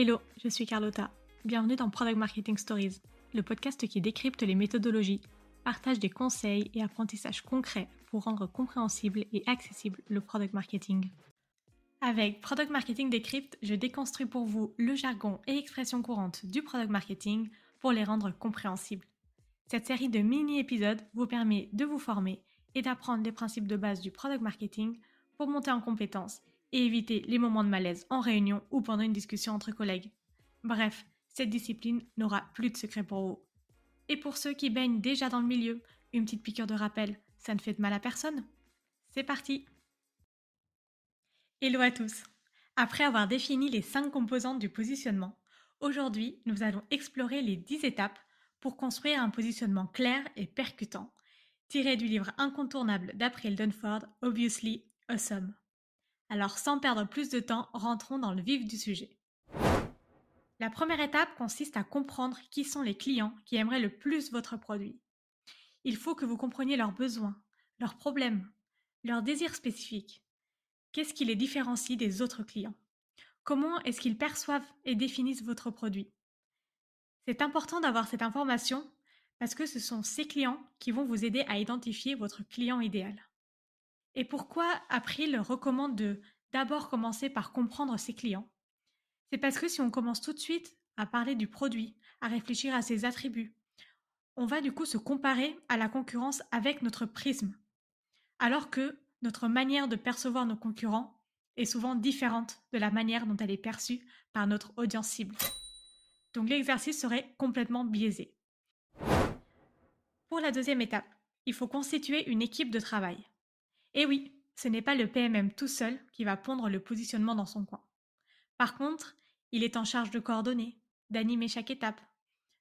Hello, je suis Carlotta. Bienvenue dans Product Marketing Stories, le podcast qui décrypte les méthodologies, partage des conseils et apprentissages concrets pour rendre compréhensible et accessible le product marketing. Avec Product Marketing Decrypt, je déconstruis pour vous le jargon et expressions courantes du product marketing pour les rendre compréhensibles. Cette série de mini-épisodes vous permet de vous former et d'apprendre les principes de base du product marketing pour monter en compétences et éviter les moments de malaise en réunion ou pendant une discussion entre collègues. Bref, cette discipline n'aura plus de secret pour vous. Et pour ceux qui baignent déjà dans le milieu, une petite piqûre de rappel, ça ne fait de mal à personne. C'est parti! Hello à tous! Après avoir défini les 5 composantes du positionnement, aujourd'hui nous allons explorer les 10 étapes pour construire un positionnement clair et percutant, tiré du livre incontournable d'April Dunford, Obviously Awesome. Alors sans perdre plus de temps, rentrons dans le vif du sujet. La première étape consiste à comprendre qui sont les clients qui aimeraient le plus votre produit. Il faut que vous compreniez leurs besoins, leurs problèmes, leurs désirs spécifiques. Qu'est-ce qui les différencie des autres clients? Comment est-ce qu'ils perçoivent et définissent votre produit? C'est important d'avoir cette information parce que ce sont ces clients qui vont vous aider à identifier votre client idéal. Et pourquoi April recommande de d'abord commencer par comprendre ses clients? C'est parce que si on commence tout de suite à parler du produit, à réfléchir à ses attributs, on va du coup se comparer à la concurrence avec notre prisme, alors que notre manière de percevoir nos concurrents est souvent différente de la manière dont elle est perçue par notre audience cible. Donc l'exercice serait complètement biaisé. Pour la deuxième étape, il faut constituer une équipe de travail. Et oui, ce n'est pas le PMM tout seul qui va pondre le positionnement dans son coin. Par contre, il est en charge de coordonner, d'animer chaque étape,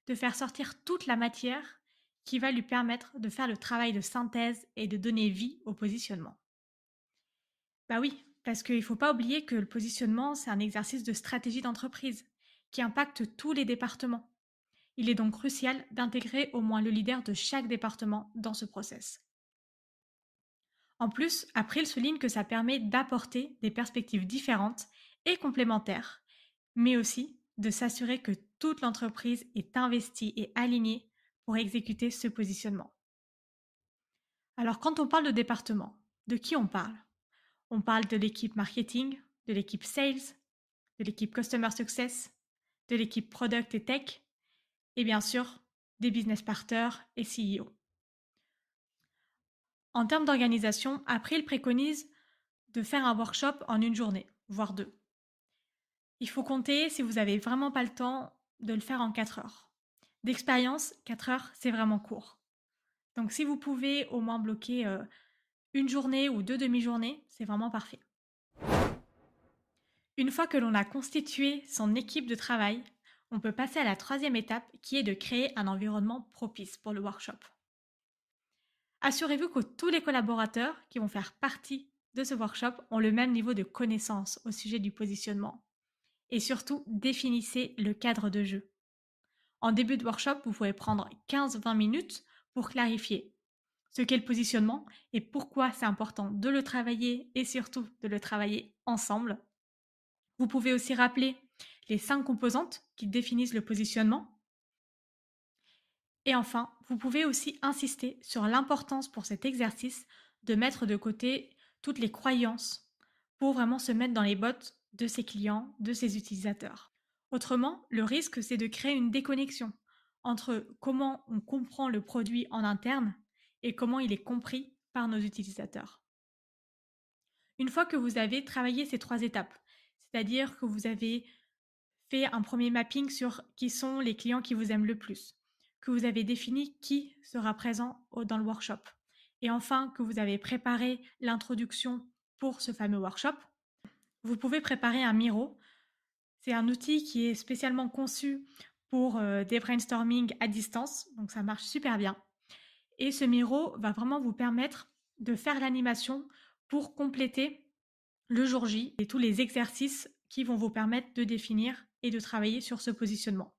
de faire sortir toute la matière qui va lui permettre de faire le travail de synthèse et de donner vie au positionnement. Bah oui, parce qu'il ne faut pas oublier que le positionnement, c'est un exercice de stratégie d'entreprise qui impacte tous les départements. Il est donc crucial d'intégrer au moins le leader de chaque département dans ce process. En plus, April souligne que ça permet d'apporter des perspectives différentes et complémentaires, mais aussi de s'assurer que toute l'entreprise est investie et alignée pour exécuter ce positionnement. Alors quand on parle de département, de qui on parle? On parle de l'équipe marketing, de l'équipe sales, de l'équipe customer success, de l'équipe product et tech, et bien sûr des business partners et CEO. En termes d'organisation, April préconise de faire un workshop en une journée, voire 2. Il faut compter, si vous n'avez vraiment pas le temps, de le faire en 4 heures. D'expérience, 4 heures, c'est vraiment court. Donc si vous pouvez au moins bloquer une journée ou 2 demi-journées, c'est vraiment parfait. Une fois que l'on a constitué son équipe de travail, on peut passer à la troisième étape qui est de créer un environnement propice pour le workshop. Assurez-vous que tous les collaborateurs qui vont faire partie de ce workshop ont le même niveau de connaissance au sujet du positionnement. Et surtout, définissez le cadre de jeu. En début de workshop, vous pouvez prendre 15-20 minutes pour clarifier ce qu'est le positionnement et pourquoi c'est important de le travailler et surtout de le travailler ensemble. Vous pouvez aussi rappeler les 5 composantes qui définissent le positionnement. Et enfin, vous pouvez aussi insister sur l'importance pour cet exercice de mettre de côté toutes les croyances pour vraiment se mettre dans les bottes de ses clients, de ses utilisateurs. Autrement, le risque, c'est de créer une déconnexion entre comment on comprend le produit en interne et comment il est compris par nos utilisateurs. Une fois que vous avez travaillé ces 3 étapes, c'est-à-dire que vous avez fait un premier mapping sur qui sont les clients qui vous aiment le plus, que vous avez défini qui sera présent dans le workshop, et enfin que vous avez préparé l'introduction pour ce fameux workshop, vous pouvez préparer un Miro. C'est un outil qui est spécialement conçu pour des brainstorming à distance, donc ça marche super bien. Et ce Miro va vraiment vous permettre de faire l'animation pour compléter le jour J et tous les exercices qui vont vous permettre de définir et de travailler sur ce positionnement.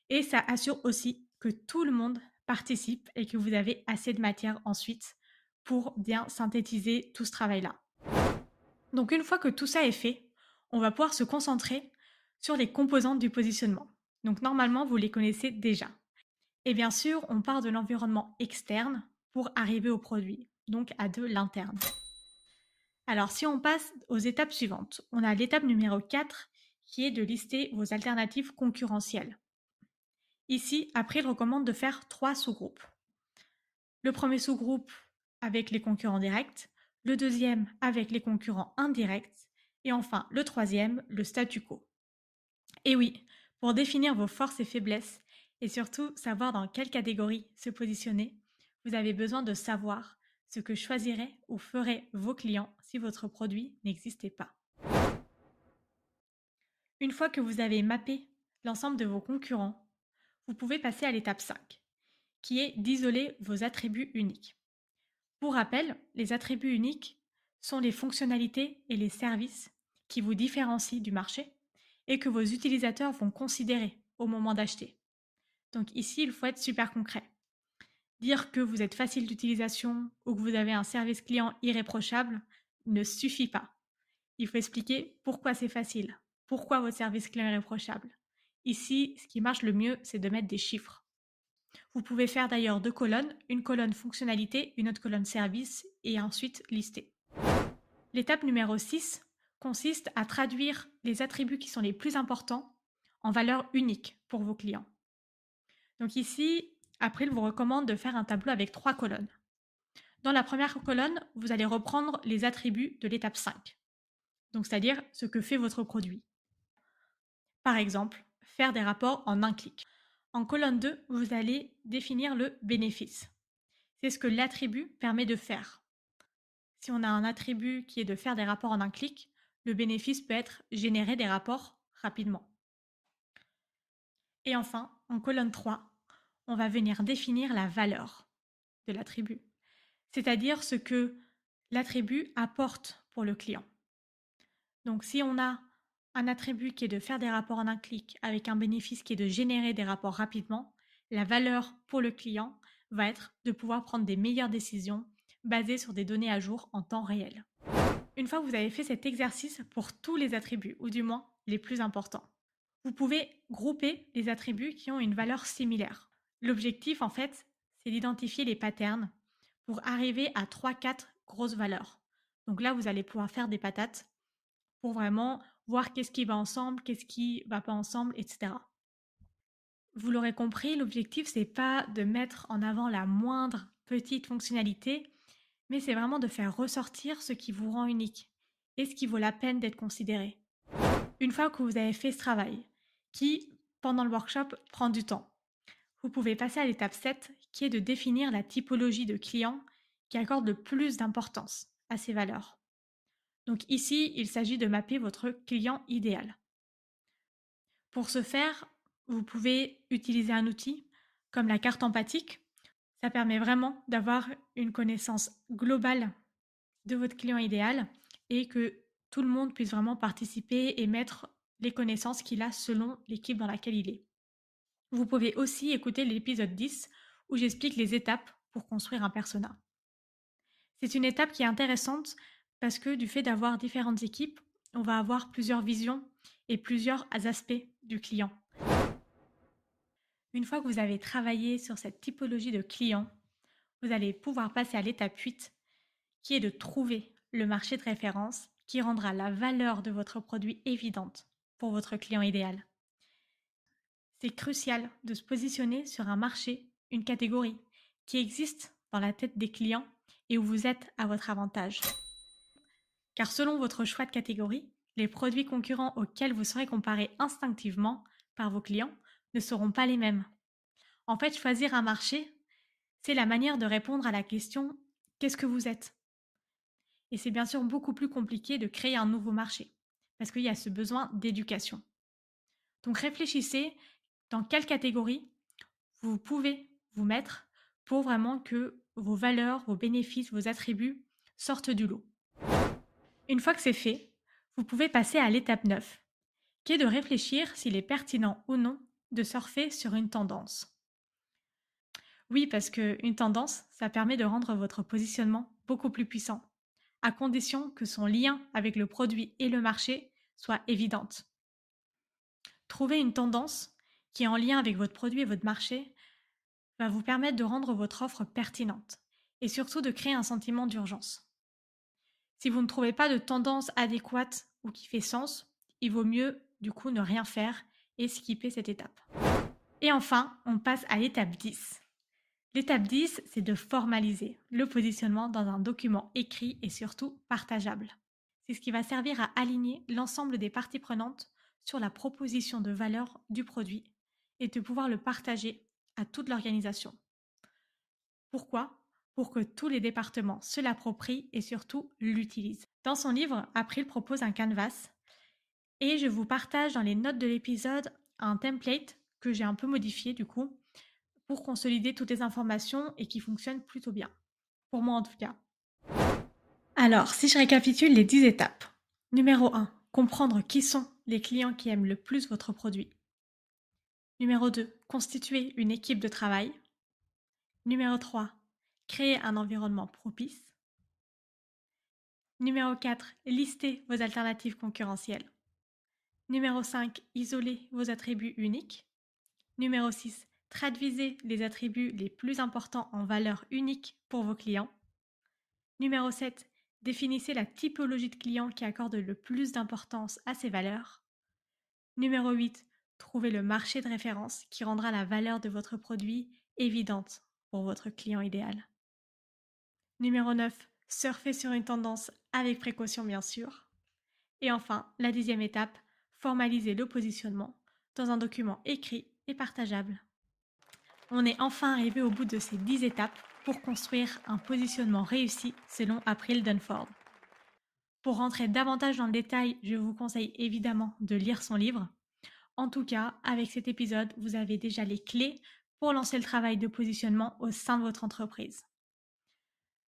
Et ça assure aussi que tout le monde participe et que vous avez assez de matière ensuite pour bien synthétiser tout ce travail-là. Donc une fois que tout ça est fait, on va pouvoir se concentrer sur les composantes du positionnement. Donc normalement, vous les connaissez déjà. Et bien sûr, on part de l'environnement externe pour arriver au produit, donc à de l'interne. Alors si on passe aux étapes suivantes, on a l'étape numéro 4 qui est de lister vos alternatives concurrentielles. Ici, April recommande de faire 3 sous-groupes. Le premier sous-groupe avec les concurrents directs, le deuxième avec les concurrents indirects, et enfin le troisième, le statu quo. Et oui, pour définir vos forces et faiblesses, et surtout savoir dans quelle catégorie se positionner, vous avez besoin de savoir ce que choisiraient ou feraient vos clients si votre produit n'existait pas. Une fois que vous avez mappé l'ensemble de vos concurrents, vous pouvez passer à l'étape 5, qui est d'isoler vos attributs uniques. Pour rappel, les attributs uniques sont les fonctionnalités et les services qui vous différencient du marché et que vos utilisateurs vont considérer au moment d'acheter. Donc ici, il faut être super concret. Dire que vous êtes facile d'utilisation ou que vous avez un service client irréprochable ne suffit pas. Il faut expliquer pourquoi c'est facile, pourquoi votre service client est irréprochable. Ici, ce qui marche le mieux, c'est de mettre des chiffres. Vous pouvez faire d'ailleurs 2 colonnes, une colonne fonctionnalité, une autre colonne service et ensuite lister. L'étape numéro 6 consiste à traduire les attributs qui sont les plus importants en valeurs uniques pour vos clients. Donc ici, April vous recommande de faire un tableau avec 3 colonnes. Dans la première colonne, vous allez reprendre les attributs de l'étape 5, donc c'est-à-dire ce que fait votre produit. Par exemple, faire des rapports en un clic. En colonne 2, vous allez définir le bénéfice. C'est ce que l'attribut permet de faire. Si on a un attribut qui est de faire des rapports en un clic, le bénéfice peut être générer des rapports rapidement. Et enfin, en colonne 3, on va venir définir la valeur de l'attribut, c'est-à-dire ce que l'attribut apporte pour le client. Donc si on a un attribut qui est de faire des rapports en un clic avec un bénéfice qui est de générer des rapports rapidement, la valeur pour le client va être de pouvoir prendre des meilleures décisions basées sur des données à jour en temps réel. Une fois que vous avez fait cet exercice pour tous les attributs, ou du moins les plus importants, vous pouvez grouper les attributs qui ont une valeur similaire. L'objectif, en fait, c'est d'identifier les patterns pour arriver à 3-4 grosses valeurs. Donc là, vous allez pouvoir faire des patates pour vraiment voir qu'est-ce qui va ensemble, qu'est-ce qui va pas ensemble, etc. Vous l'aurez compris, l'objectif, c'est pas de mettre en avant la moindre petite fonctionnalité, mais c'est vraiment de faire ressortir ce qui vous rend unique et ce qui vaut la peine d'être considéré. Une fois que vous avez fait ce travail, qui, pendant le workshop, prend du temps, vous pouvez passer à l'étape 7, qui est de définir la typologie de clients qui accorde le plus d'importance à ces valeurs. Donc ici, il s'agit de mapper votre client idéal. Pour ce faire, vous pouvez utiliser un outil comme la carte empathique. Ça permet vraiment d'avoir une connaissance globale de votre client idéal et que tout le monde puisse vraiment participer et mettre les connaissances qu'il a selon l'équipe dans laquelle il est. Vous pouvez aussi écouter l'épisode 10 où j'explique les étapes pour construire un persona. C'est une étape qui est intéressante parce que du fait d'avoir différentes équipes, on va avoir plusieurs visions et plusieurs aspects du client. Une fois que vous avez travaillé sur cette typologie de client, vous allez pouvoir passer à l'étape 8 qui est de trouver le marché de référence qui rendra la valeur de votre produit évidente pour votre client idéal. C'est crucial de se positionner sur un marché, une catégorie qui existe dans la tête des clients et où vous êtes à votre avantage. Car selon votre choix de catégorie, les produits concurrents auxquels vous serez comparé instinctivement par vos clients ne seront pas les mêmes. En fait, choisir un marché, c'est la manière de répondre à la question « Qu'est-ce que vous êtes ?» Et c'est bien sûr beaucoup plus compliqué de créer un nouveau marché, parce qu'il y a ce besoin d'éducation. Donc réfléchissez dans quelle catégorie vous pouvez vous mettre pour vraiment que vos valeurs, vos bénéfices, vos attributs sortent du lot. Une fois que c'est fait, vous pouvez passer à l'étape 9, qui est de réfléchir s'il est pertinent ou non de surfer sur une tendance. Oui, parce qu'une tendance, ça permet de rendre votre positionnement beaucoup plus puissant, à condition que son lien avec le produit et le marché soit évidente. Trouver une tendance qui est en lien avec votre produit et votre marché va vous permettre de rendre votre offre pertinente et surtout de créer un sentiment d'urgence. Si vous ne trouvez pas de tendance adéquate ou qui fait sens, il vaut mieux du coup ne rien faire et skipper cette étape. Et enfin, on passe à l'étape 10. L'étape 10, c'est de formaliser le positionnement dans un document écrit et surtout partageable. C'est ce qui va servir à aligner l'ensemble des parties prenantes sur la proposition de valeur du produit et de pouvoir le partager à toute l'organisation. Pourquoi ? Pour que tous les départements se l'approprient et surtout l'utilisent. Dans son livre, April propose un canvas et je vous partage dans les notes de l'épisode un template que j'ai un peu modifié du coup pour consolider toutes les informations et qui fonctionne plutôt bien. Pour moi en tout cas. Alors, si je récapitule les 10 étapes. Numéro 1. Comprendre qui sont les clients qui aiment le plus votre produit. Numéro 2. Constituer une équipe de travail. Numéro 3. Créer un environnement propice. Numéro 4. Lister vos alternatives concurrentielles. Numéro 5. Isoler vos attributs uniques. Numéro 6. Traduisez les attributs les plus importants en valeurs uniques pour vos clients. Numéro 7. Définissez la typologie de clients qui accorde le plus d'importance à ces valeurs. Numéro 8. Trouvez le marché de référence qui rendra la valeur de votre produit évidente pour votre client idéal. Numéro 9. Surfez sur une tendance avec précaution bien sûr. Et enfin, la 10e étape, formalisez le positionnement dans un document écrit et partageable. On est enfin arrivé au bout de ces 10 étapes pour construire un positionnement réussi selon April Dunford. Pour rentrer davantage dans le détail, je vous conseille évidemment de lire son livre. En tout cas, avec cet épisode, vous avez déjà les clés pour lancer le travail de positionnement au sein de votre entreprise.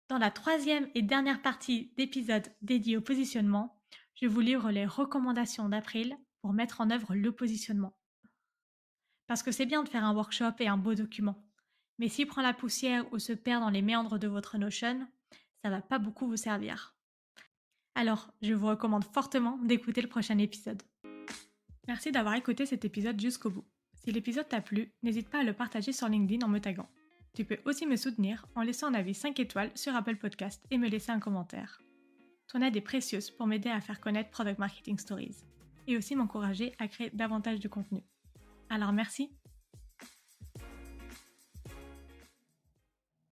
Dans la 3e et dernière partie d'épisode dédié au positionnement, je vous livre les recommandations d'April pour mettre en œuvre le positionnement. Parce que c'est bien de faire un workshop et un beau document, mais s'il prend la poussière ou se perd dans les méandres de votre Notion, ça va pas beaucoup vous servir. Alors, je vous recommande fortement d'écouter le prochain épisode. Merci d'avoir écouté cet épisode jusqu'au bout. Si l'épisode t'a plu, n'hésite pas à le partager sur LinkedIn en me taguant. Tu peux aussi me soutenir en laissant un avis 5 étoiles sur Apple Podcast et me laisser un commentaire. Ton aide est précieuse pour m'aider à faire connaître Product Marketing Stories et aussi m'encourager à créer davantage de contenu. Alors merci.